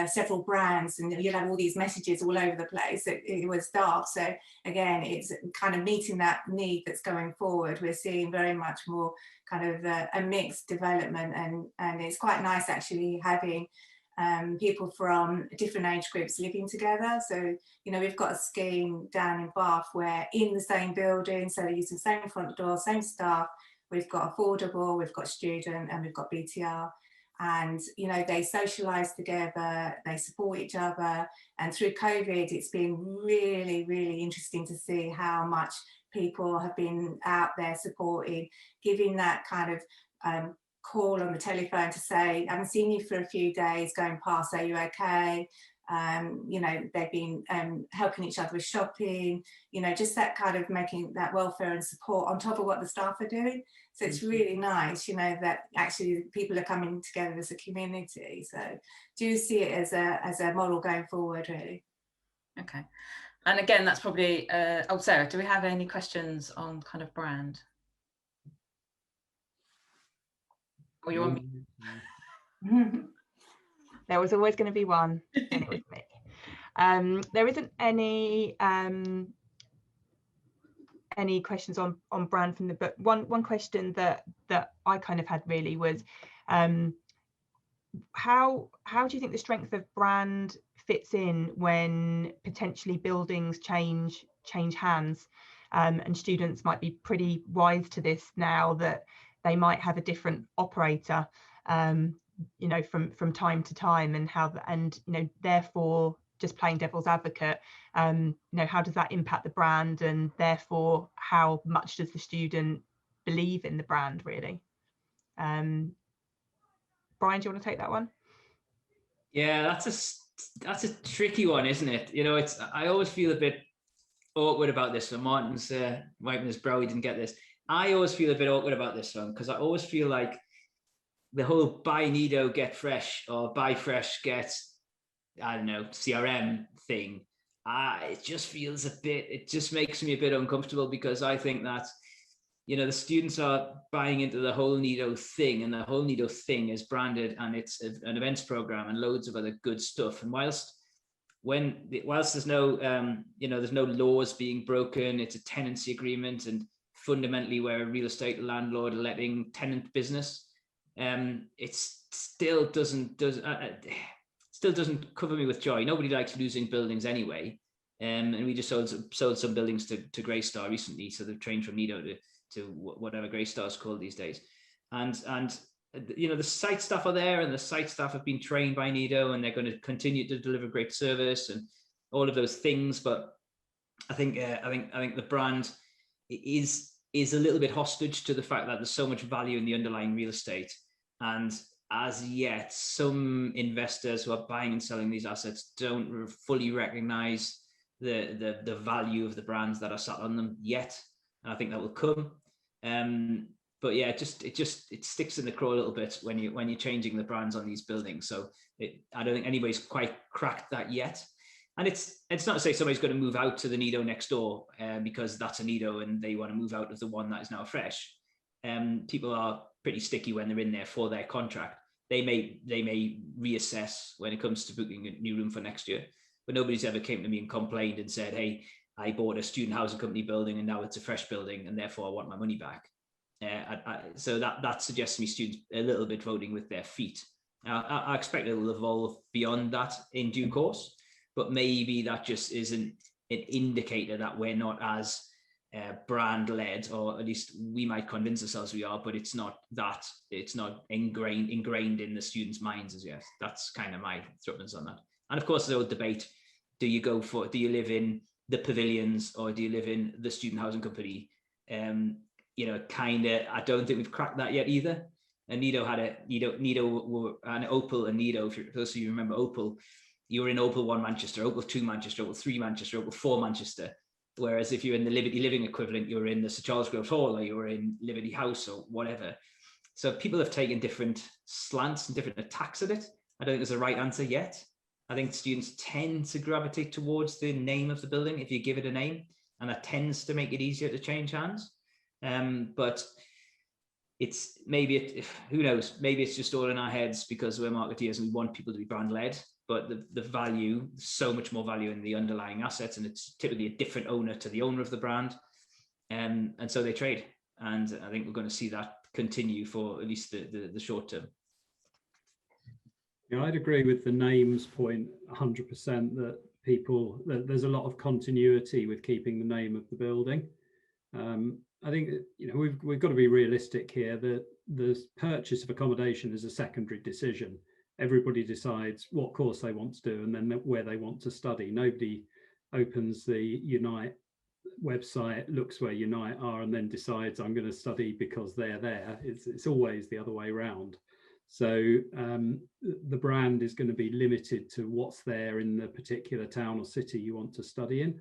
several brands, and you'll have all these messages all over the place, it was daft. So again, it's kind of meeting that need that's going forward. We're seeing very much more kind of a mixed development, and it's quite nice actually having people from different age groups living together. So, you know, we've got a scheme down in Bath where in the same building, so they're using the same front door, same staff, we've got affordable, we've got student, and we've got BTR. And, you know, they socialise together, they support each other. And through COVID, it's been really, really interesting to see how much people have been out there supporting, giving that kind of call on the telephone to say, I haven't seen you for a few days, going past, are you okay? You know, they've been helping each other with shopping, you know, just that kind of making that welfare and support on top of what the staff are doing. So it's really nice, you know, that actually people are coming together as a community. So do see it as a model going forward, really. Okay. And again, that's probably, oh, Sarah, do we have any questions on kind of brand? Or you want me? There was always going to be one, and it was me. There isn't any questions on brand from the book. One question that I kind of had really was, how do you think the strength of brand fits in when potentially buildings change hands, and students might be pretty wise to this now that they might have a different operator, you know, from time to time, and you know, therefore, just playing devil's advocate, you know, how does that impact the brand, and therefore how much does the student believe in the brand, really? Brian, do you want to take that one? Yeah, that's a tricky one, isn't it? You know, I always feel a bit awkward about this one. Martin's wiping his brow, he didn't get this. I always feel a bit awkward about this one because I always feel like the whole buy Nido, get fresh, or buy fresh, get, I don't know, CRM thing. It just feels it just makes me a bit uncomfortable, because I think that, you know, the students are buying into the whole Nido thing, and the whole Nido thing is branded, and it's an events program and loads of other good stuff. And whilst there's no, you know, there's no laws being broken, it's a tenancy agreement, and fundamentally we're a real estate landlord letting tenant business. It still doesn't cover me with joy. Nobody likes losing buildings anyway. And we just sold some buildings to Greystar recently, so they've changed from Nido to whatever Greystar is called these days. And you know, the site staff are there, and the site staff have been trained by Nido, and they're going to continue to deliver great service and all of those things. But I think the brand is a little bit hostage to the fact that there's so much value in the underlying real estate. And as yet, some investors who are buying and selling these assets don't fully recognize the value of the brands that are sat on them yet. And I think that will come. But yeah, it sticks in the craw a little bit when you're changing the brands on these buildings. So I don't think anybody's quite cracked that yet. And it's not to say somebody's going to move out to the Nido next door because that's a Nido and they want to move out of the one that is now fresh. People are pretty sticky when they're in there for their contract. They may reassess when it comes to booking a new room for next year. But nobody's ever came to me and complained and said, hey, I bought a student housing company building and now it's a fresh building and therefore I want my money back. So that suggests to me students a little bit voting with their feet. I expect it will evolve beyond that in due course, but maybe that just isn't an indicator that we're not as brand led, or at least we might convince ourselves we are, but it's not ingrained in the students' minds as yet. That's kind of my thoughts on that. And of course, the old debate: do you live in the pavilions or do you live in the student housing company? You know, kind of. I don't think we've cracked that yet either. And Nido had an Opal and Nido. If those of you remember Opal, you were in Opal 1 Manchester, Opal 2 Manchester, Opal 3 Manchester, Opal 4 Manchester. Whereas if you're in the Liberty Living equivalent, you're in the Sir Charles Grove Hall, or you're in Liberty House or whatever. So people have taken different slants and different attacks at it. I don't think there's a right answer yet. I think students tend to gravitate towards the name of the building if you give it a name, and that tends to make it easier to change hands. But it's who knows, maybe it's just all in our heads because we're marketeers and we want people to be brand led, but the value, so much more value in the underlying assets, and it's typically a different owner to the owner of the brand. And so they trade. And I think we're going to see that continue for at least the short term. Yeah, I'd agree with the names point 100%, that there's a lot of continuity with keeping the name of the building. I think, we've got to be realistic here, that the purchase of accommodation is a secondary decision. Everybody decides what course they want to do and then where they want to study. Nobody opens the Unite website, looks where Unite are, and then decides I'm going to study because they're there. It's always the other way around. So the brand is going to be limited to what's there in the particular town or city you want to study in.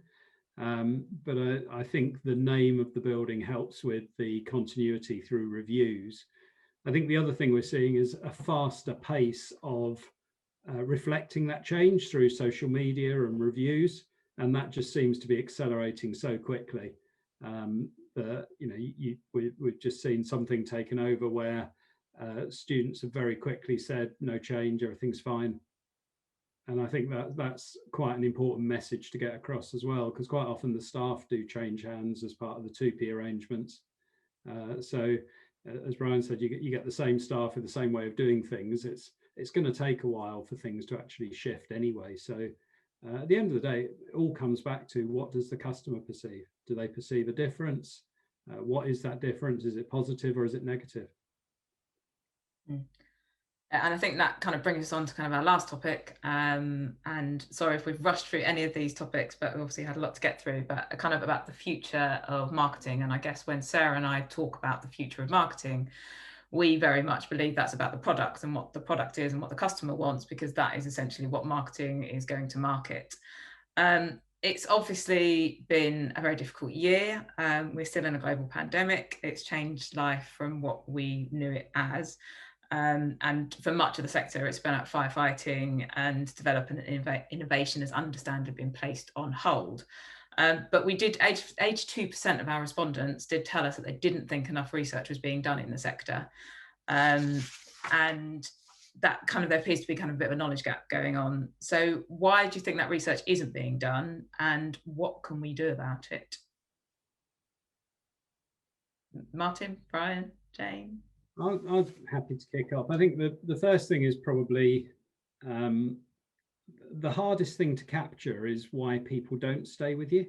But I think the name of the building helps with the continuity through reviews. I think the other thing we're seeing is a faster pace of reflecting that change through social media and reviews, and that just seems to be accelerating so quickly that we've just seen something taken over where students have very quickly said no change, everything's fine. And I think that's quite an important message to get across as well, because quite often the staff do change hands as part of the 2P arrangements. So as Brian said, you get the same staff with the same way of doing things. It's going to take a while for things to actually shift anyway. So at the end of the day, it all comes back to, what does the customer perceive? Do they perceive a difference? What is that difference? Is it positive or is it negative? And I think that kind of brings us on to kind of our last topic. And sorry if we've rushed through any of these topics, but we obviously had a lot to get through, but kind of about the future of marketing. And I guess when Sarah and I talk about the future of marketing, we very much believe that's about the product and what the product is and what the customer wants, because that is essentially what marketing is going to market. It's obviously been a very difficult year. We're still in a global pandemic. It's changed life from what we knew it as. And for much of the sector, it's been about firefighting, and development and innovation has understandably been placed on hold. But we did, 82% of our respondents did tell us that they didn't think enough research was being done in the sector. And that kind of, there appears to be kind of a bit of a knowledge gap going on. So why do you think that research isn't being done, and what can we do about it? Martin, Brian, Jane? I'm happy to kick off. I think the first thing is probably the hardest thing to capture is why people don't stay with you.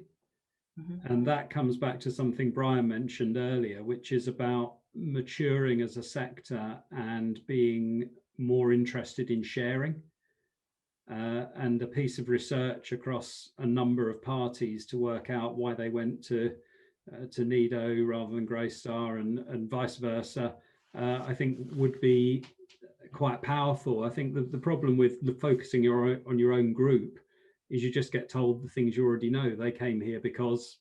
Mm-hmm. And that comes back to something Brian mentioned earlier, which is about maturing as a sector and being more interested in sharing. And a piece of research across a number of parties to work out why they went to Nido rather than Greystar and vice versa, I think would be quite powerful. I think the problem with focusing on your own group is you just get told the things you already know. They came here because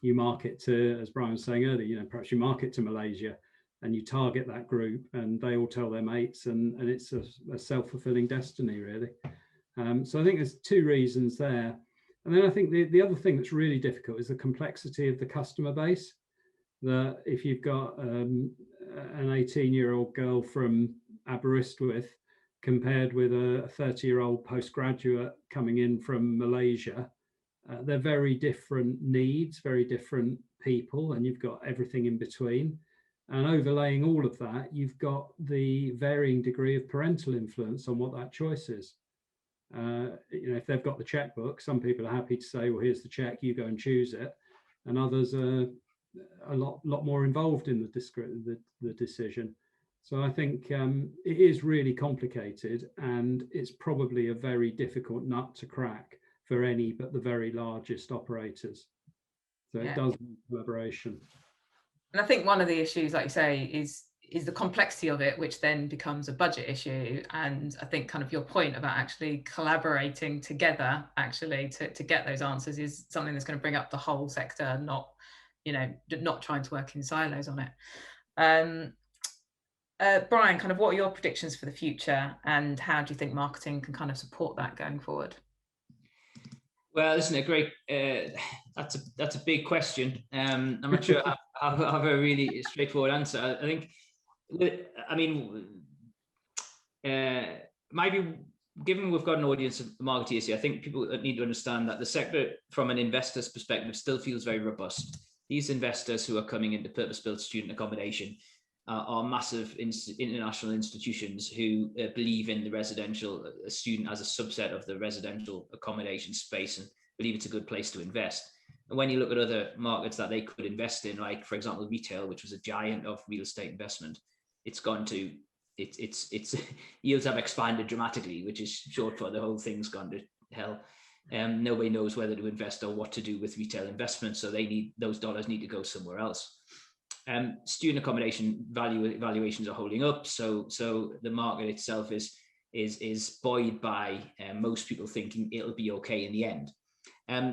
you market to, as Brian was saying earlier, perhaps you market to Malaysia and you target that group and they all tell their mates, and it's a self-fulfilling destiny, really. So I think there's two reasons there. And then I think the other thing that's really difficult is the complexity of the customer base. That if you've got an 18-year-old girl from Aberystwyth compared with a 30-year-old postgraduate coming in from Malaysia, they're very different needs, very different people, and you've got everything in between. And overlaying all of that, you've got the varying degree of parental influence on what that choice is. If they've got the checkbook, some people are happy to say, well, here's the check, you go and choose it. And others are a lot more involved in the decision. So I think it is really complicated, and it's probably a very difficult nut to crack for any but the very largest operators. So yeah, it does need collaboration. And I think one of the issues, like you say, is the complexity of it, which then becomes a budget issue. And I think kind of your point about actually collaborating together, actually to get those answers, is something that's going to bring up the whole sector, not trying to work in silos on it. Brian, kind of what are your predictions for the future, and how do you think marketing can kind of support that going forward? Well, listen, that's a big question. I'm not sure I have a really straightforward answer. I think, maybe given we've got an audience of marketeers here, I think people need to understand that the sector, from an investor's perspective, still feels very robust. These investors who are coming into purpose-built student accommodation are massive international institutions who believe in the residential student as a subset of the residential accommodation space and believe it's a good place to invest. And when you look at other markets that they could invest in, like, for example, retail, which was a giant of real estate investment, it's gone to, its yields have expanded dramatically, which is short for the whole thing's gone to hell. Nobody knows whether to invest or what to do with retail investments, so those dollars need to go somewhere else. Student accommodation valuations are holding up, so the market itself is buoyed by most people thinking it'll be okay in the end.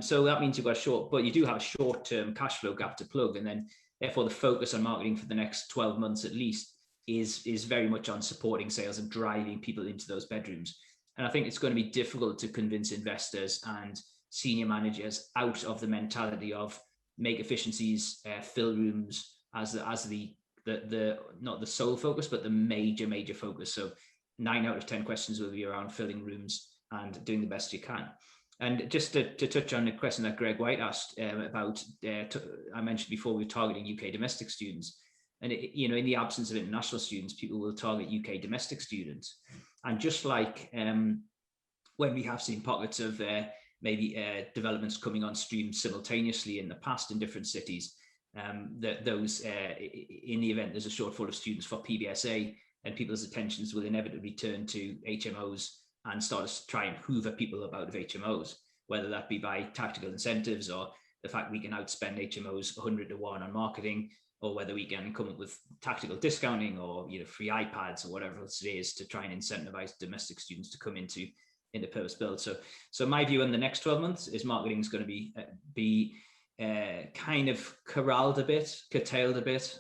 So that means you've got but you do have a short-term cash flow gap to plug, and then therefore the focus on marketing for the next 12 months at least is very much on supporting sales and driving people into those bedrooms. And I think it's going to be difficult to convince investors and senior managers out of the mentality of make efficiencies, fill rooms as the not the sole focus, but the major focus. So 9 out of 10 questions will be around filling rooms and doing the best you can. And just to touch on the question that Greg White asked about, I mentioned before, we're targeting UK domestic students. And in the absence of international students, people will target UK domestic students. And just like when we have seen pockets of maybe developments coming on stream simultaneously in the past in different cities, those in the event there's a shortfall of students for PBSA, and people's attentions will inevitably turn to HMOs and start to try and hoover people out of HMOs, whether that be by tactical incentives or the fact we can outspend HMOs 100 to 1 on marketing, or whether we can come up with tactical discounting or free iPads or whatever else it is to try and incentivize domestic students to come into purpose build. So my view in the next 12 months is marketing is going to be kind of corralled a bit, curtailed a bit.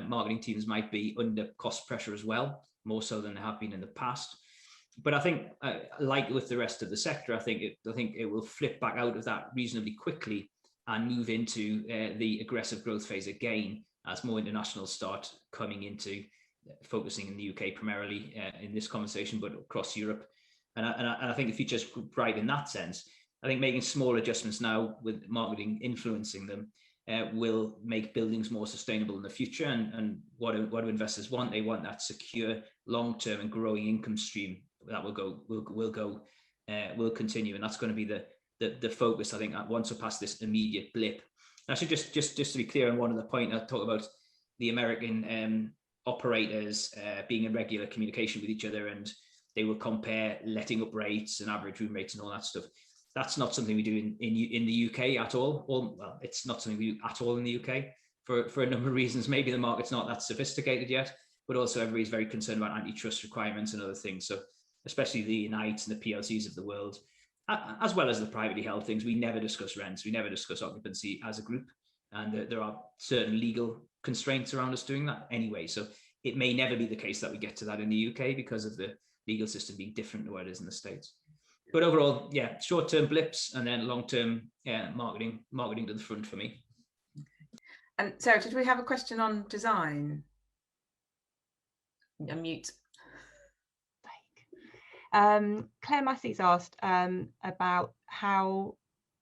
Marketing teams might be under cost pressure as well, more so than they have been in the past. But I think, like with the rest of the sector, I think it will flip back out of that reasonably quickly and move into the aggressive growth phase again as more internationals start coming into focusing in the UK primarily in this conversation, but across Europe. And I think the future is bright in that sense. I think making small adjustments now with marketing influencing them will make buildings more sustainable in the future. And what do investors want? They want that secure, long-term and growing income stream that will continue. And that's going to be the focus, I think, once we pass this immediate blip. And I should just to be clear on one other point, I'll talk about the American operators being in regular communication with each other, and they will compare letting up rates and average room rates and all that stuff. That's not something we do in the UK at all. Well, it's not something we do at all in the UK for a number of reasons. Maybe the market's not that sophisticated yet, but also everybody's very concerned about antitrust requirements and other things. So especially the Unites and the PLCs of the world, as well as the privately held things, we never discuss rents. We never discuss occupancy as a group. And there are certain legal constraints around us doing that anyway. So it may never be the case that we get to that in the UK because of the legal system being different to what it is in the States. But overall, yeah, short-term blips and then long-term marketing to the front for me. And Sarah, did we have a question on design? Unmute. Claire Massey's asked about how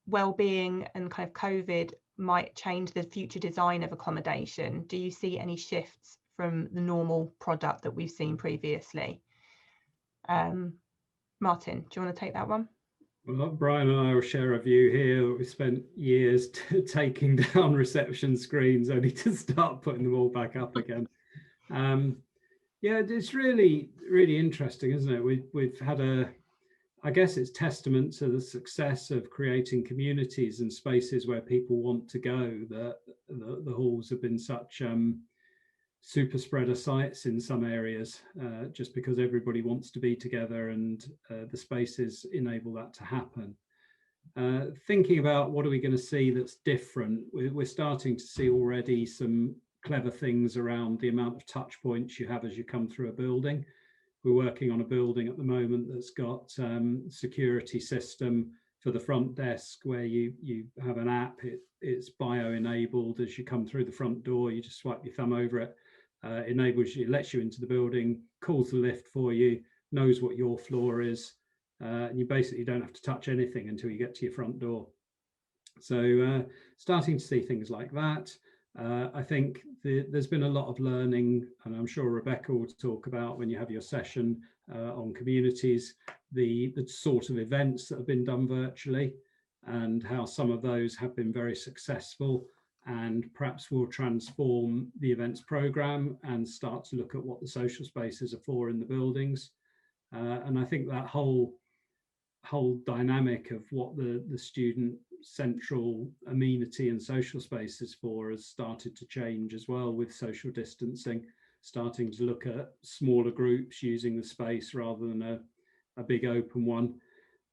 well-being and kind of COVID might change the future design of accommodation. Do you see any shifts from the normal product that we've seen previously? Martin, do you want to take that one? Well, Brian and I will share a view here. We spent years taking down reception screens only to start putting them all back up again. Yeah, it's really interesting, isn't it? We've had I guess it's testament to the success of creating communities and spaces where people want to go. The halls have been such super spreader sites in some areas, just because everybody wants to be together, and the spaces enable that to happen. Thinking about what are we going to see that's different, we're starting to see already some clever things around the amount of touch points you have as you come through a building. We're working on a building at the moment that's got security system for the front desk, where you have an app. It's bio enabled. As you come through the front door, you just swipe your thumb over it. Enables you, lets you into the building, calls the lift for you, knows what your floor is, and you basically don't have to touch anything until you get to your front door. So starting to see things like that. I think there's been a lot of learning, and I'm sure Rebecca will talk about when you have your session on communities, the sort of events that have been done virtually and how some of those have been very successful, and perhaps we'll transform the events program and start to look at what the social spaces are for in the buildings. And I think that whole dynamic of what the student central amenity and social spaces for has started to change as well, with social distancing, starting to look at smaller groups using the space rather than a big open one.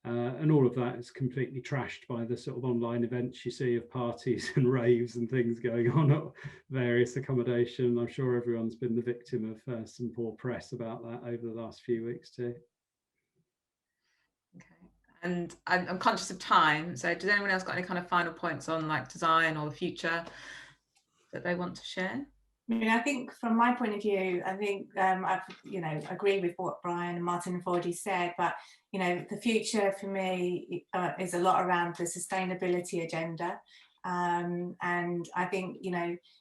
And all of that is completely trashed by the sort of online events you see of parties and raves and things going on at various accommodation. I'm sure everyone's been the victim of some poor press about that over the last few weeks too. Okay. And I'm conscious of time, so does anyone else got any kind of final points on like design or the future that they want to share? I mean, I think from my point of view, I think I agree with what Brian and Martin have already said, but the future for me is a lot around the sustainability agenda. And I think,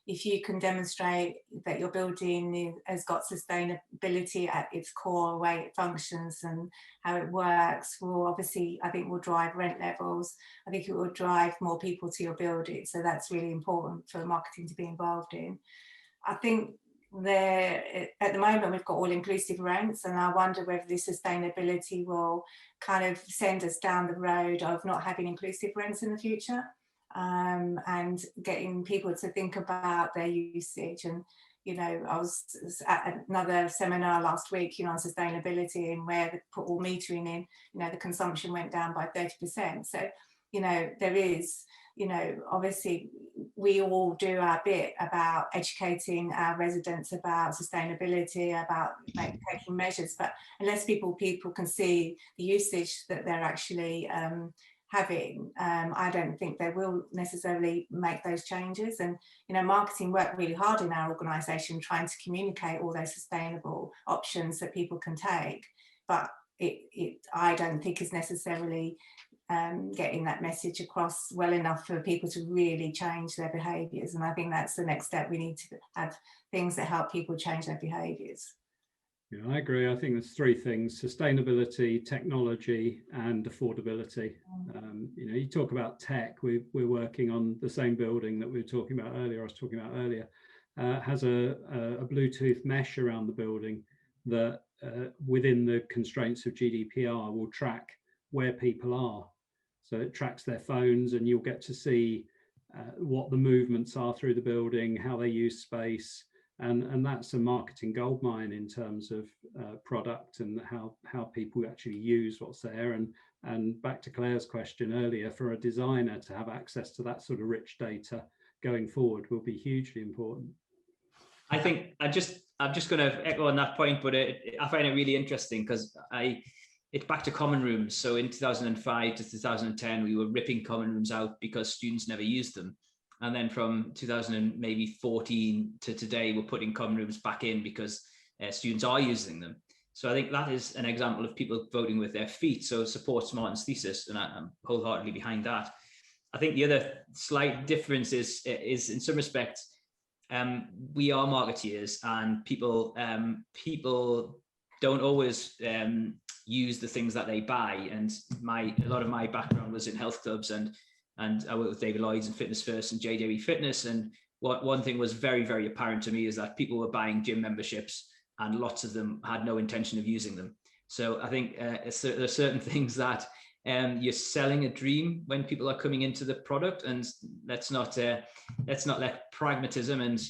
if you can demonstrate that your building has got sustainability at its core, way it functions and how it works, will obviously, I think, will drive rent levels. I think it will drive more people to your building. So that's really important for marketing to be involved in. I think at the moment we've got all-inclusive rents, and I wonder whether this sustainability will kind of send us down the road of not having inclusive rents in the future, and getting people to think about their usage. And I was at another seminar last week on sustainability, and where they put all metering in, the consumption went down by 30%. So there is, obviously we all do our bit about educating our residents about sustainability, about taking measures, but unless people can see the usage that they're actually having, I don't think they will necessarily make those changes. And marketing worked really hard in our organisation trying to communicate all those sustainable options that people can take, but I don't think is necessarily getting that message across well enough for people to really change their behaviours. And I think that's the next step. We need to have things that help people change their behaviours. Yeah, I agree. I think there's three things: sustainability, technology, and affordability. You talk about tech. We're working on the same building that we were talking about earlier. I was talking about earlier. Has a Bluetooth mesh around the building that, within the constraints of GDPR, will track where people are. So it tracks their phones, and you'll get to see what the movements are through the building, how they use space. And that's a marketing goldmine in terms of product and how people actually use what's there. And back to Claire's question earlier, for a designer to have access to that sort of rich data going forward will be hugely important. I think I'm just going to echo on that point, but I find it really interesting because it's back to common rooms. So in 2005 to 2010, we were ripping common rooms out because students never used them. And then from 2014 to today, we're putting common rooms back in because students are using them. So I think that is an example of people voting with their feet. So supports Martin's thesis, and I'm wholeheartedly behind that. I think the other slight difference is in some respects, we are marketeers, and people don't always use the things that they buy. And a lot of my background was in health clubs, and I worked with David Lloyd's and Fitness First and JW Fitness. And one thing was very, very apparent to me is that people were buying gym memberships, and lots of them had no intention of using them. So I think there are certain things that you're selling a dream when people are coming into the product, and let's not let pragmatism and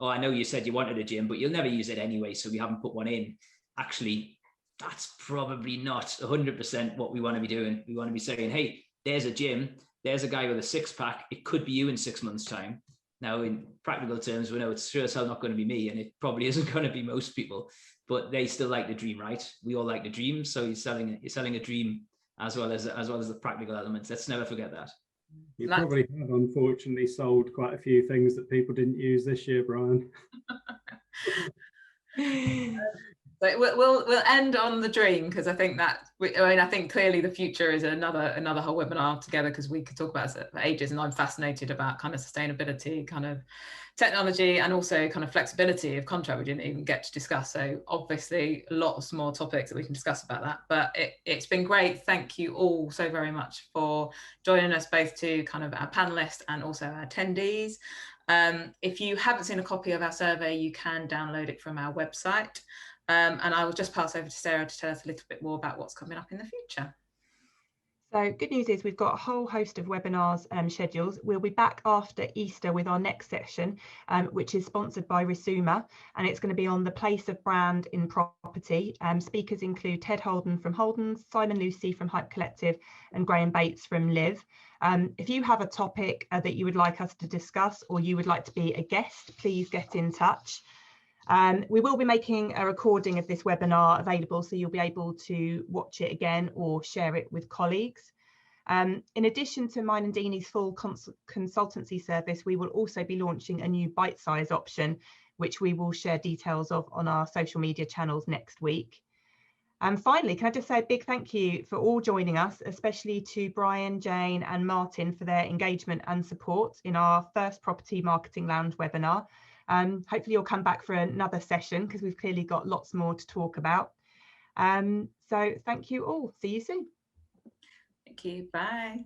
I know you said you wanted a gym, but you'll never use it anyway, so we haven't put one in. Actually, that's probably not 100% what we want to be doing. We want to be saying, hey, there's a gym, there's a guy with a six-pack, it could be you in 6 months' time. Now, in practical terms, we know it's sure as hell not going to be me, and it probably isn't going to be most people, but they still like the dream, right? We all like the dream, so you're selling a dream as well as the practical elements. Let's never forget that. You probably have, unfortunately, sold quite a few things that people didn't use this year, Brian. So we'll end on the dream, because I think I think clearly the future is another whole webinar together, because we could talk about it for ages, and I'm fascinated about kind of sustainability, kind of technology, and also kind of flexibility of contract we didn't even get to discuss. So obviously lots more topics that we can discuss about that, but it's been great. Thank you all so very much for joining us, both to kind of our panelists and also our attendees. If you haven't seen a copy of our survey, you can download it from our website. And I will just pass over to Sarah to tell us a little bit more about what's coming up in the future. So good news is we've got a whole host of webinars schedules. We'll be back after Easter with our next session, which is sponsored by Risuma, and it's going to be on the place of brand in property. Speakers include Ted Holden from Holden's, Simon Lucy from Hype Collective, and Graham Bates from Live. If you have a topic that you would like us to discuss, or you would like to be a guest, please get in touch. We will be making a recording of this webinar available, so you'll be able to watch it again or share it with colleagues. In addition to mine and Deanie's full consultancy service, we will also be launching a new bite-size option, which we will share details of on our social media channels next week. And finally, can I just say a big thank you for all joining us, especially to Brian, Jane and Martin for their engagement and support in our first Property Marketing Lounge webinar. Hopefully you'll come back for another session, because we've clearly got lots more to talk about. So thank you all. See you soon. Thank you. Bye.